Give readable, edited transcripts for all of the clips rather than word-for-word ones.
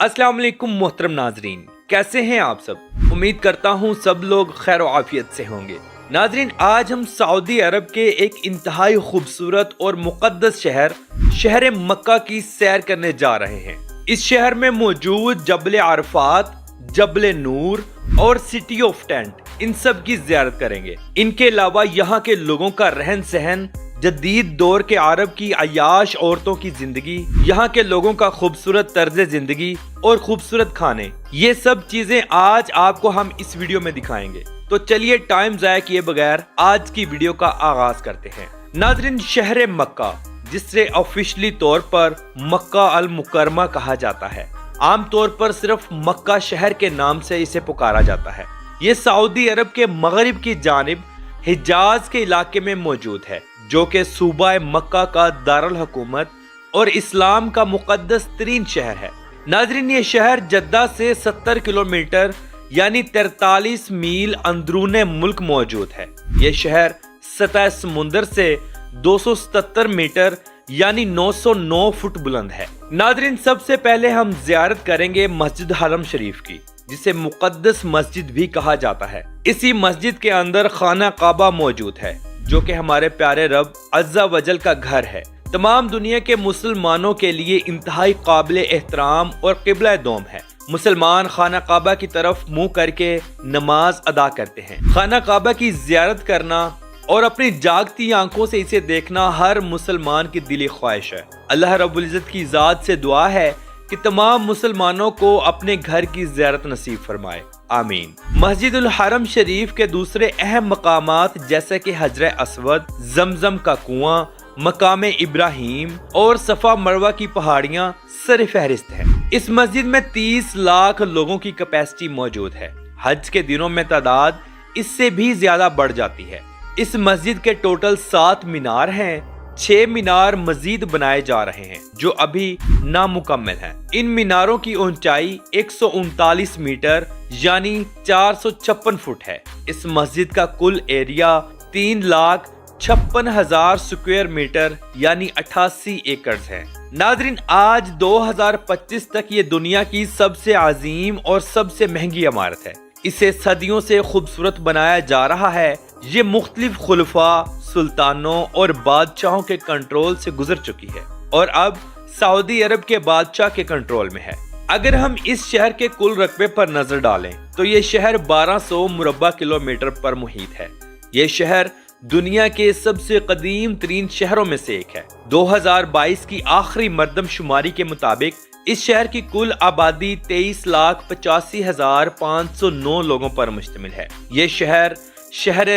अस्सलाम वालेकुम मोहतरम नाजरीन, कैसे हैं आप सब। उम्मीद करता हूँ सब लोग खैर आफियत से होंगे। नाजरीन, आज हम सऊदी अरब के एक इंतहाई खूबसूरत और मुक़द्दस शहर मक्का की सैर करने जा रहे हैं। इस शहर में मौजूद जबल अरफात, जबल नूर और सिटी ऑफ टेंट, इन सब की ज़ियारत करेंगे। इनके अलावा यहाँ के लोगों का रहन सहन, जदीद दौर के अरब की अयाश औरतों की जिंदगी, यहाँ के लोगों का खूबसूरत तर्ज जिंदगी और खूबसूरत खाने, ये सब चीजें आज आपको हम इस वीडियो में दिखाएंगे। तो चलिए टाइम ज़ाया किए बगैर आज की वीडियो का आगाज करते हैं। नाज़रीन, शहर मक्का, जिसे ऑफिशियली तौर पर मक्का अल मुकरमा कहा जाता है, आमतौर पर सिर्फ मक्का शहर के नाम से इसे पुकारा जाता है। ये सऊदी अरब के मगरिब की जानिब हिजाज के इलाके में मौजूद है, जो कि सूबा मक्का का दारुल हुकूमत और इस्लाम का मुक़द्दस तरीन शहर है। नाज़रीन, ये शहर जद्दा से 70 किलोमीटर यानी 43 मील अंदरूने मुल्क मौजूद है। ये शहर सतह समुंदर से 277 मीटर यानी 909 फुट बुलंद है। नाज़रीन, सबसे पहले हम ज़ियारत करेंगे मस्जिद हरम शरीफ की, जिसे मुक़द्दस मस्जिद भी कहा जाता है। इसी मस्जिद के अंदर खाना काबा मौजूद है, जो कि हमारे प्यारे रब अज़्ज़ा वजल का घर है। तमाम दुनिया के मुसलमानों के लिए इंतहाई काबिल एहतराम और क़िबला दोम है। मुसलमान खाना काबा की तरफ मुंह करके नमाज अदा करते हैं। खाना काबा की ज़ियारत करना और अपनी जागती आंखों से इसे देखना हर मुसलमान की दिली ख्वाहिश है। अल्लाह रब्बुल इज़्ज़त की ज़ात से दुआ है कि तमाम मुसलमानों को अपने घर की ज़ियारत नसीब फरमाए, आमीन। मस्जिदुल हरम शरीफ के दूसरे अहम मकामात जैसे कि हजर अस्वद, जमजम का कुआं, मकाम इब्राहिम और सफा मरवा की पहाड़ियां सर फहरिस्त हैं। इस मस्जिद में 30 लाख लोगों की कैपेसिटी मौजूद है। हज के दिनों में तादाद इससे भी ज्यादा बढ़ जाती है। इस मस्जिद के टोटल 7 मीनार हैं। 6 मीनार मजीद बनाए जा रहे हैं, जो अभी नामुकम्मल हैं। इन मीनारों की ऊंचाई 139 मीटर यानी 456 फुट है। इस मस्जिद का कुल एरिया 3,56,000 स्क्वायर मीटर यानी 88 एकड़ है। नाज़रीन, आज 2025 तक ये दुनिया की सबसे अजीम और सबसे महंगी इमारत है। इसे सदियों से खूबसूरत बनाया जा रहा है। ये मुख्तलिफ खुलफा, सुल्तानों और बादशाहों के कंट्रोल से गुजर चुकी है और अब सऊदी अरब के बादशाह के कंट्रोल में है। अगर हम इस शहर के कुल रकबे पर नजर डालें तो ये शहर 1200 मुरब्बा किलोमीटर पर मुहित है। ये शहर दुनिया के सबसे कदीम तरीन शहरों में से एक है। 2022 की आखिरी मरदमशुमारी के मुताबिक इस शहर की कुल आबादी 23,85,509 लोगों पर मुश्तमिल है। ये शहर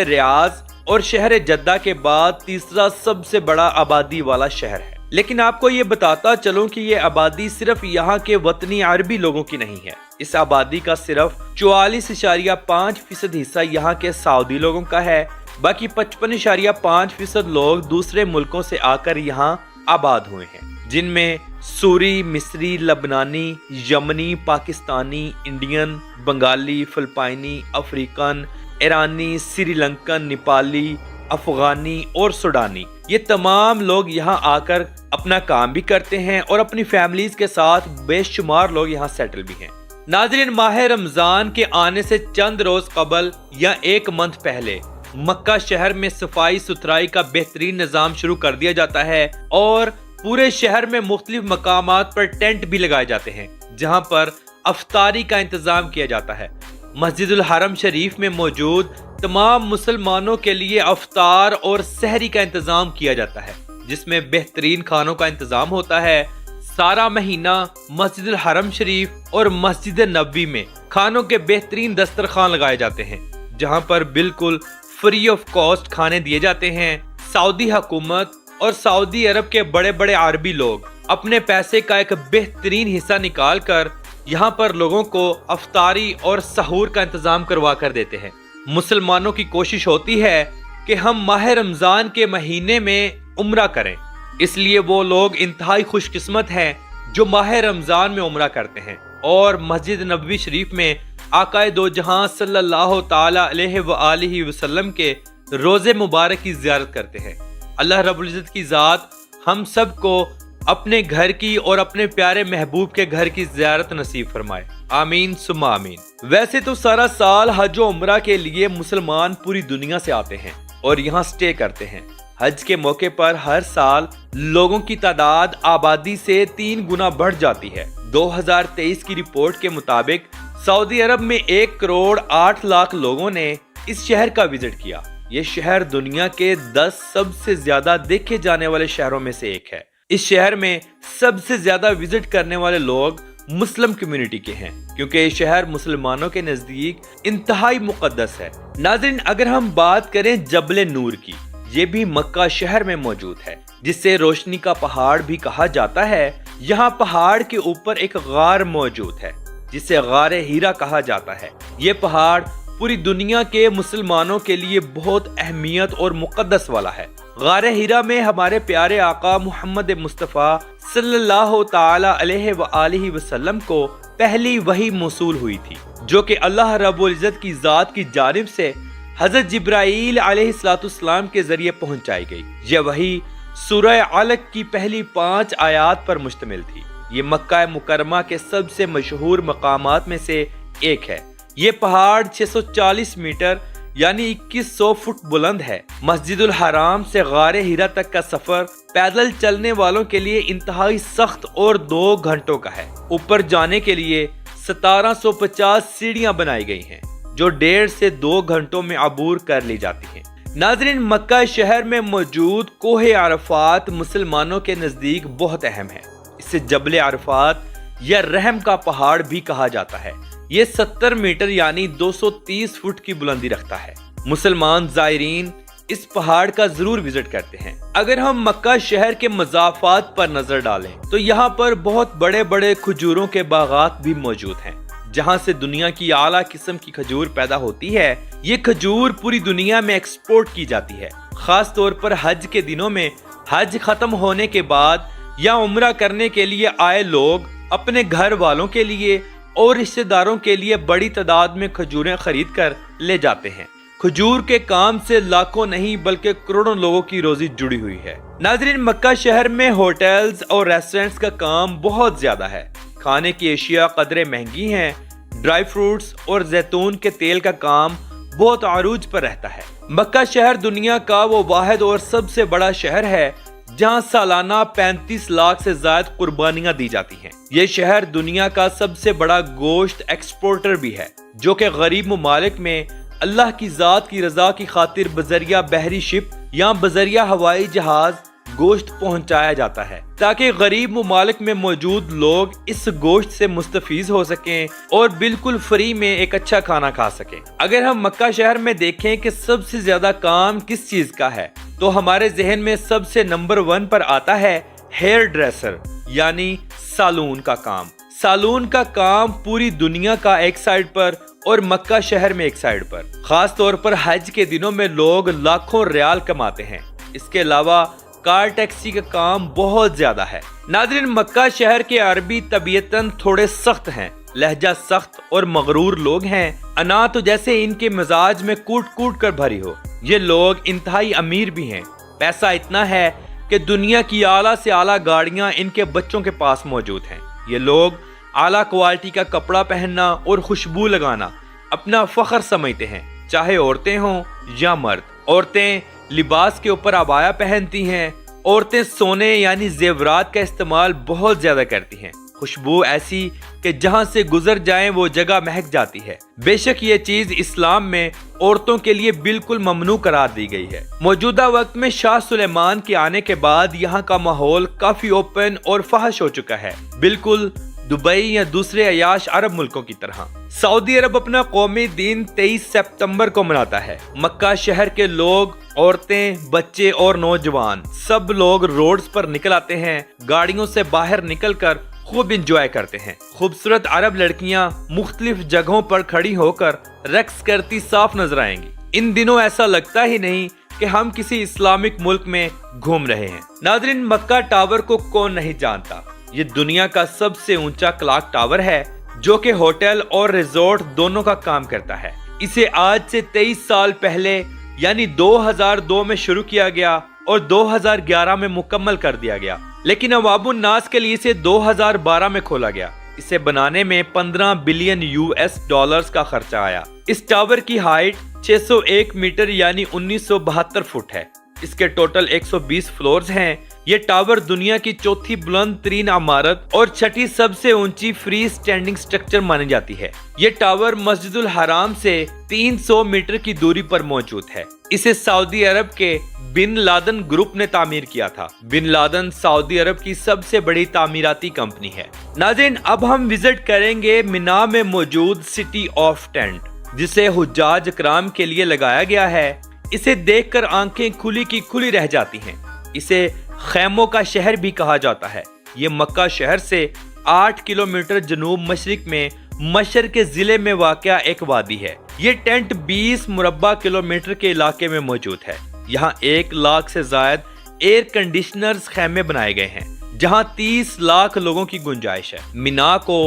रियाज और शहर जद्दा के बाद तीसरा सबसे बड़ा आबादी वाला शहर है। लेकिन आपको ये बताता चलूं कि ये आबादी सिर्फ यहाँ के वतनी अरबी लोगों की नहीं है। इस आबादी का सिर्फ 44.5% हिस्सा यहाँ के सऊदी लोगों का है। बाकी 55.5% लोग दूसरे मुल्कों से आकर यहाँ आबाद हुए हैं, जिनमें सूरी, मिस्री, लबनानी, यमनी, पाकिस्तानी, इंडियन, बंगाली, फिलिपाइनी, अफ्रीकन, ईरानी, श्रीलंकन, नेपाली, अफगानी और सुडानी, ये तमाम लोग यहाँ आकर अपना काम भी करते हैं और अपनी फैमिलीज के साथ बेशुमार लोग यहाँ सेटल भी हैं। नाज़रीन, माह रमजान के आने से चंद रोज कबल या 1 मंथ पहले मक्का शहर में सफाई सुथराई का बेहतरीन निजाम शुरू कर दिया जाता है और पूरे शहर में मुख्तलिफ मकामात पर टेंट भी लगाए जाते हैं, जहाँ पर अफ्तारी का इंतजाम किया जाता है। मस्जिदुल हरम शरीफ में मौजूद तमाम मुसलमानों के लिए अफ्तार और सहरी का इंतजाम किया जाता है, जिसमें बेहतरीन खानों का इंतजाम होता है। सारा महीना मस्जिदुल हरम शरीफ और मस्जिद नबवी में खानों के बेहतरीन दस्तरखान लगाए जाते हैं, जहां पर बिल्कुल फ्री ऑफ कॉस्ट खाने दिए जाते हैं। सऊदी हुकूमत और सऊदी अरब के बड़े बड़े अरबी लोग अपने पैसे का एक बेहतरीन हिस्सा निकाल कर यहाँ पर लोगों को अफ्तारी और सहूर का इंतजाम करवा कर देते हैं। मुसलमानों की कोशिश होती है कि हम माह रमजान के महीने में उम्रा करें, इसलिए वो लोग इंतहाई खुशकिस्मत हैं जो माह रमजान में उम्रा करते हैं और मस्जिद नबवी शरीफ में आकाए दो जहां सल्लल्लाहु ताला अलैहि वसल्लम के रोजे मुबारक की ज़ियारत करते हैं। अल्लाह रब्बुल इज़्ज़त की ज़ात हम सबको اپنے گھر کی اور اپنے پیارے محبوب کے گھر کی زیارت نصیب فرمائے، آمین ثم آمین۔ ویسے تو سارا سال حج و عمرہ کے لیے مسلمان پوری دنیا سے آتے ہیں اور یہاں سٹے کرتے ہیں۔ حج کے موقع پر ہر سال لوگوں کی تعداد آبادی سے 3 گنا بڑھ جاتی ہے۔ 2023 کی رپورٹ کے مطابق سعودی عرب میں 1 کروڑ 8 لاکھ لوگوں نے اس شہر کا وزٹ کیا۔ یہ شہر دنیا کے 10 سب سے زیادہ دیکھے جانے والے شہروں میں سے ایک ہے۔ اس شہر میں سب سے زیادہ وزٹ کرنے والے لوگ مسلم کمیونٹی کے ہیں، کیونکہ یہ شہر مسلمانوں کے نزدیک انتہائی مقدس ہے۔ ناظرین، اگر ہم بات کریں جبل نور کی، یہ بھی مکہ شہر میں موجود ہے، جسے روشنی کا پہاڑ بھی کہا جاتا ہے۔ یہاں پہاڑ کے اوپر ایک غار موجود ہے جسے غار ہیرا کہا جاتا ہے۔ یہ پہاڑ پوری دنیا کے مسلمانوں کے لیے بہت اہمیت اور مقدس والا ہے۔ غار ہیرا میں ہمارے پیارے آقا محمد مصطفیٰ صلی اللہ تعالی علیہ وآلہ وسلم کو پہلی وحی موصول ہوئی تھی، جو کہ اللہ رب العزت کی ذات کی جانب سے حضرت جبرائیل علیہ السلام کے ذریعے پہنچائی گئی۔ یہ وحی سورہ علق کی پہلی 5 آیات پر مشتمل تھی۔ یہ مکہ مکرمہ کے سب سے مشہور مقامات میں سے ایک ہے۔ یہ پہاڑ 640 میٹر یعنی 2100 فٹ بلند ہے۔ مسجد الحرام سے غار ہیرا تک کا سفر پیدل چلنے والوں کے لیے انتہائی سخت اور 2 گھنٹوں کا ہے۔ اوپر جانے کے لیے 1750 سیڑھیاں بنائی گئی ہیں، جو 1.5 سے 2 گھنٹوں میں عبور کر لی جاتی ہیں۔ ناظرین، مکہ شہر میں موجود کوہ عرفات مسلمانوں کے نزدیک بہت اہم ہے۔ اسے جبل عرفات یا رحم کا پہاڑ بھی کہا جاتا ہے۔ یہ 70 میٹر یعنی 230 فٹ کی بلندی رکھتا ہے۔ مسلمان زائرین اس پہاڑ کا ضرور وزٹ کرتے ہیں۔ اگر ہم مکہ شہر کے مضافات پر نظر ڈالیں تو یہاں پر بہت بڑے بڑے کھجوروں کے باغات بھی موجود ہیں، جہاں سے دنیا کی اعلیٰ قسم کی کھجور پیدا ہوتی ہے۔ یہ کھجور پوری دنیا میں ایکسپورٹ کی جاتی ہے، خاص طور پر حج کے دنوں میں۔ حج ختم ہونے کے بعد یا عمرہ کرنے کے لیے آئے لوگ اپنے گھر والوں کے لیے اور رشتہ داروں کے لیے بڑی تعداد میں کھجوریں خرید کر لے جاتے ہیں۔ کھجور کے کام سے لاکھوں نہیں بلکہ کروڑوں لوگوں کی روزی جڑی ہوئی ہے۔ ناظرین، مکہ شہر میں ہوٹلز اور ریسٹورنٹس کا کام بہت زیادہ ہے۔ کھانے کی اشیاء قدرے مہنگی ہیں۔ ڈرائی فروٹس اور زیتون کے تیل کا کام بہت عروج پر رہتا ہے۔ مکہ شہر دنیا کا وہ واحد اور سب سے بڑا شہر ہے جہاں سالانہ 35 لاکھ سے زائد قربانیاں دی جاتی ہیں۔ یہ شہر دنیا کا سب سے بڑا گوشت ایکسپورٹر بھی ہے، جو کہ غریب ممالک میں اللہ کی ذات کی رضا کی خاطر بذریعہ بحری شپ یا بذریعہ ہوائی جہاز گوشت پہنچایا جاتا ہے، تاکہ غریب ممالک میں موجود لوگ اس گوشت سے مستفید ہو سکیں اور بالکل فری میں ایک اچھا کھانا کھا سکیں۔ اگر ہم مکہ شہر میں دیکھیں کہ سب سے زیادہ کام کس چیز کا ہے، تو ہمارے ذہن میں سب سے نمبر 1 پر آتا ہے ہیئر ڈریسر یعنی سالون کا کام۔ سالون کا کام پوری دنیا کا ایک سائیڈ پر اور مکہ شہر میں ایک سائیڈ پر۔ خاص طور پر حج کے دنوں میں لوگ لاکھوں ریال کماتے ہیں۔ اس کے علاوہ کار ٹیکسی کا کام بہت زیادہ ہے۔ ناظرین، مکہ شہر کے عربی طبیعتاً تھوڑے سخت ہیں، لہجہ سخت اور مغرور لوگ ہیں۔ انا تو جیسے ان کے مزاج میں کوٹ کوٹ کر بھری ہو۔ یہ لوگ انتہائی امیر بھی ہیں۔ پیسہ اتنا ہے کہ دنیا کی اعلیٰ سے اعلیٰ گاڑیاں ان کے بچوں کے پاس موجود ہیں۔ یہ لوگ اعلیٰ کوالٹی کا کپڑا پہننا اور خوشبو لگانا اپنا فخر سمجھتے ہیں، چاہے عورتیں ہوں یا مرد۔ عورتیں لباس کے اوپر عبایا پہنتی ہیں۔ عورتیں سونے یعنی زیورات کا استعمال بہت زیادہ کرتی ہیں۔ خوشبو ایسی کہ جہاں سے گزر جائیں وہ جگہ مہک جاتی ہے۔ بے شک یہ چیز اسلام میں عورتوں کے لیے بالکل ممنوع قرار دی گئی ہے۔ موجودہ وقت میں شاہ سلیمان کے آنے کے بعد یہاں کا ماحول کافی اوپن اور فحش ہو چکا ہے، بالکل دبئی یا دوسرے عیاش عرب ملکوں کی طرح۔ سعودی عرب اپنا قومی دن 23 سپتمبر کو مناتا ہے۔ مکہ شہر کے لوگ، عورتیں، بچے اور نوجوان سب لوگ روڈز پر نکل آتے ہیں، گاڑیوں سے باہر نکل کر خوب انجوائے کرتے ہیں۔ خوبصورت عرب لڑکیاں مختلف جگہوں پر کھڑی ہو کر رقص کرتی صاف نظر آئیں گی۔ ان دنوں ایسا لگتا ہی نہیں کہ ہم کسی اسلامک ملک میں گھوم رہے ہیں۔ ناظرین، مکہ ٹاور کو کون نہیں جانتا؟ یہ دنیا کا سب سے اونچا کلاک ٹاور ہے، جو کہ ہوٹل اور ریزورٹ دونوں کا کام کرتا ہے۔ اسے آج سے 23 سال پہلے یعنی 2002 میں شروع کیا گیا اور 2011 میں مکمل کر دیا گیا۔ लेकिन अवाम उन्नास के लिए इसे 2012 में खोला गया। इसे बनाने में 15 बिलियन US डॉलर्स का खर्चा आया। इस टावर की हाइट 601 मीटर यानी 1972 फुट है। इसके टोटल 120 फ्लोर्स हैं। ये टावर दुनिया की चौथी बुलंद तरीन इमारत और छठी सबसे ऊंची फ्री स्टैंडिंग स्ट्रक्चर मानी जाती है। ये टावर मस्जिदुल हराम से 300 मीटर की दूरी पर मौजूद है। इसे सऊदी अरब के बिन लादन ग्रुप ने तामीर किया था। बिन लादन सऊदी अरब की सबसे बड़ी तामीराती कंपनी है। नाज़रीन, अब हम विजिट करेंगे मिना में मौजूद सिटी ऑफ टेंट, जिसे हुज्जाज इकराम के लिए लगाया गया है। इसे देखकर आंखें खुली की खुली रह जाती हैं। इसे खैमों का शहर भी कहा जाता है। ये मक्का शहर से 8 किलोमीटर जनूब मशरिक में मशर के जिले में वाक़या एक वादी है। ये टेंट 20 मुरब्बा किलोमीटर के इलाके में मौजूद है। यहाँ 1 लाख से जायद एयर कंडीशनर्स खैमे बनाए गए हैं, जहाँ 30 लाख लोगों की गुंजाइश है। मिना को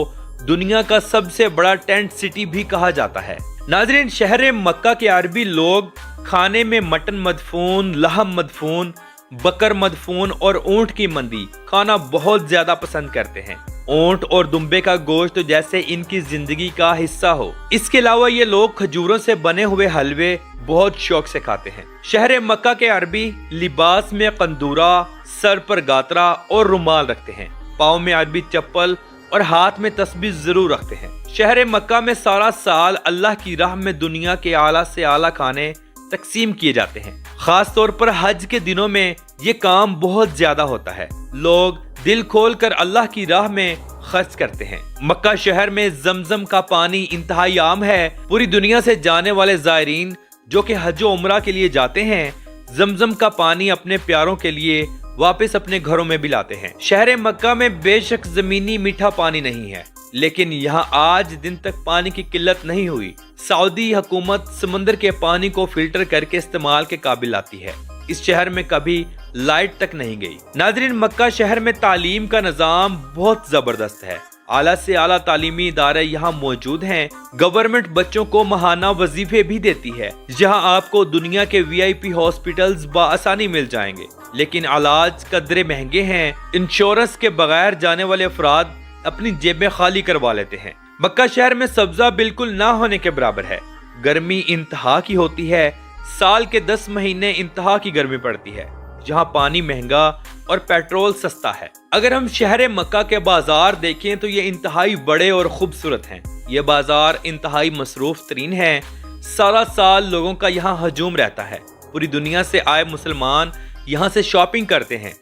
दुनिया का सबसे बड़ा टेंट सिटी भी कहा जाता है। नाज़रीन, शहर मक्का के अरबी लोग खाने में मटन मदफून, लहम मदफून, बकर मदफून और ऊंट की मंदी खाना बहुत ज्यादा पसंद करते हैं। ऊंट और दुम्बे का गोश्त तो जैसे इनकी जिंदगी का हिस्सा हो। इसके अलावा ये लोग खजूरों से बने हुए हलवे बहुत शौक से खाते हैं। शहर मक्का के अरबी लिबास में कंदूरा, सर पर गातरा और रुमाल रखते हैं। पाँव में अरबी चप्पल और हाथ में तस्बीह जरूर रखते हैं। शहर मक्का में सारा साल अल्लाह की राह में दुनिया के आला से आला खाने तकसीम किए जाते हैं। खास तौर पर हज के दिनों में ये काम बहुत ज्यादा होता है। लोग दिल खोल कर अल्लाह की राह में खर्च करते हैं। मक्का शहर में जमजम का पानी इंतहाई आम है। पूरी दुनिया से जाने वाले ज़ायरीन जो कि हज और उम्रा के लिए जाते हैं, जमजम का पानी अपने प्यारों के लिए वापस अपने घरों में भी लाते हैं। शहर मक्का में बेशक जमीनी मीठा पानी नहीं है, लेकिन यहाँ आज दिन तक पानी की किल्लत नहीं हुई। सऊदी हुकूमत समंदर के पानी को फिल्टर करके इस्तेमाल के काबिल आती है। इस शहर में कभी लाइट तक नहीं गई। नाज़रीन, मक्का शहर में तालीम का निज़ाम बहुत जबरदस्त है। आला से आला तालीमी इदारे यहाँ मौजूद हैं। गवर्नमेंट बच्चों को माहाना वजीफे भी देती है, जहाँ आपको दुनिया के VIP हॉस्पिटल्स बआसानी मिल जाएंगे, लेकिन इलाज कदरे महंगे हैं। इंश्योरेंस के बगैर जाने वाले अफराद अपनी जेबें खाली करवा लेते हैं। मक्का शहर में सब्जा बिल्कुल ना होने के बराबर है। गर्मी इंतहा की होती है। साल के 10 महीने इंतहा की गर्मी पड़ती है, जहाँ पानी महंगा और पेट्रोल सस्ता है। अगर हम शहर मक्का के बाजार देखें तो ये इंतहाई बड़े और खूबसूरत हैं। ये बाजार इंतहाई मसरूफ तरीन है। सारा साल लोगों का यहाँ हजूम रहता है। पूरी दुनिया से आए मुसलमान यहाँ से शॉपिंग करते हैं।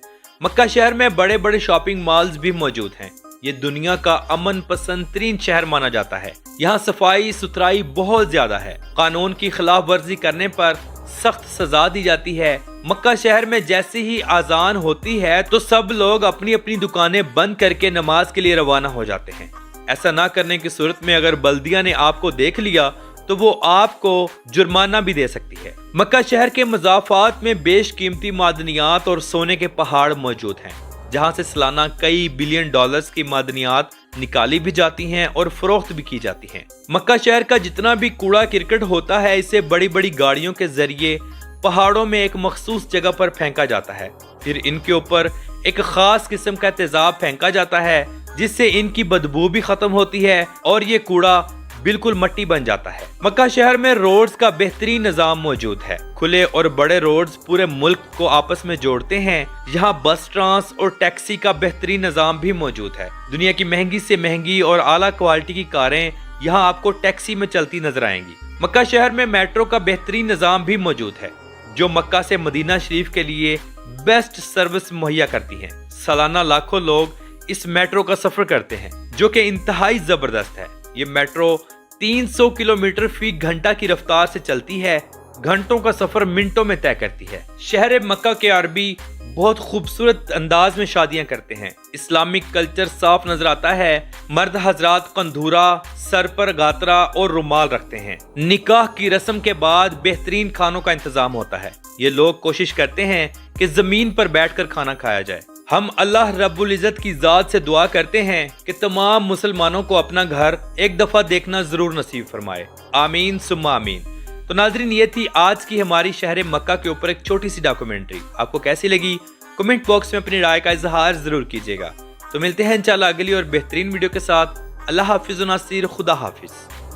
मक्का शहर में बड़े बड़े शॉपिंग मॉल्स भी मौजूद हैं। ये दुनिया का अमन पसंद तरीन शहर माना जाता है। यहाँ सफाई सुथराई बहुत ज्यादा है। कानून की खिलाफ वर्जी करने पर सख्त सजा दी जाती है। मक्का शहर में जैसे ही आजान होती है तो सब लोग अपनी अपनी दुकानें बंद करके नमाज के लिए रवाना हो जाते हैं। ऐसा ना करने की सूरत में अगर बल्दिया ने आपको देख लिया तो वो आपको जुर्माना भी दे सकती है। मक्का शहर के मज़ाफ़ात में बेशकीमती मादनियात और सोने के पहाड़ मौजूद हैं, जहां से सालाना कई बिलियन डॉलर्स की मादनियात निकाली भी जाती हैं और फरोख्त भी की जाती हैं। मक्का शहर का जितना भी कूड़ा किरकट होता है, इसे बड़ी बड़ी गाड़ियों के जरिए पहाड़ों में एक मखसूस जगह पर फेंका जाता है। फिर इनके ऊपर एक खास किस्म का तेजाब फेंका जाता है, जिससे इनकी बदबू भी खत्म होती है और ये कूड़ा बिल्कुल मट्टी बन जाता है। मक्का शहर में रोड्स का बेहतरीन निजाम मौजूद है। खुले और बड़े रोड्स पूरे मुल्क को आपस में जोड़ते हैं। यहाँ बस ट्रांस और टैक्सी का बेहतरीन निजाम भी मौजूद है। दुनिया की महंगी से महंगी और आला क्वालिटी की कारें यहाँ आपको टैक्सी में चलती नजर आएंगी। मक्का शहर में मेट्रो का बेहतरीन निजाम भी मौजूद है, जो मक्का से मदीना शरीफ के लिए बेस्ट सर्विस मुहैया करती है। सालाना लाखों लोग इस मेट्रो का सफर करते हैं, जो कि इंतहाई जबरदस्त है। ये मेट्रो 300 किलोमीटर फी घंटा की रफ्तार से चलती है। घंटों का सफर मिनटों में तय करती है। शहर मक्का के अरबी बहुत खूबसूरत अंदाज में शादियां करते हैं। इस्लामिक कल्चर साफ नजर आता है। मर्द हजरात कंधूरा, सर पर गातरा और रुमाल रखते हैं। निकाह की रस्म के बाद बेहतरीन खानों का इंतजाम होता है। ये लोग कोशिश करते हैं कि जमीन पर बैठकर खाना खाया जाए। हम अल्लाह रब्बुल इज़्ज़त की ज़ात से दुआ करते हैं कि तमाम मुसलमानों को अपना घर एक दफ़ा देखना ज़रूर नसीब फरमाए। आमीन सुम्मा आमीन। तो नाज़रीन, ये थी आज की हमारी शहर मक्का के ऊपर एक छोटी सी डॉक्यूमेंट्री। आपको कैसी लगी کمنٹ باکس میں اپنی رائے کا اظہار ضرور کیجیے گا۔ تو ملتے ہیں انشاءاللہ اگلی اور بہترین ویڈیو کے ساتھ۔ اللہ حافظ و ناصر، خدا حافظ۔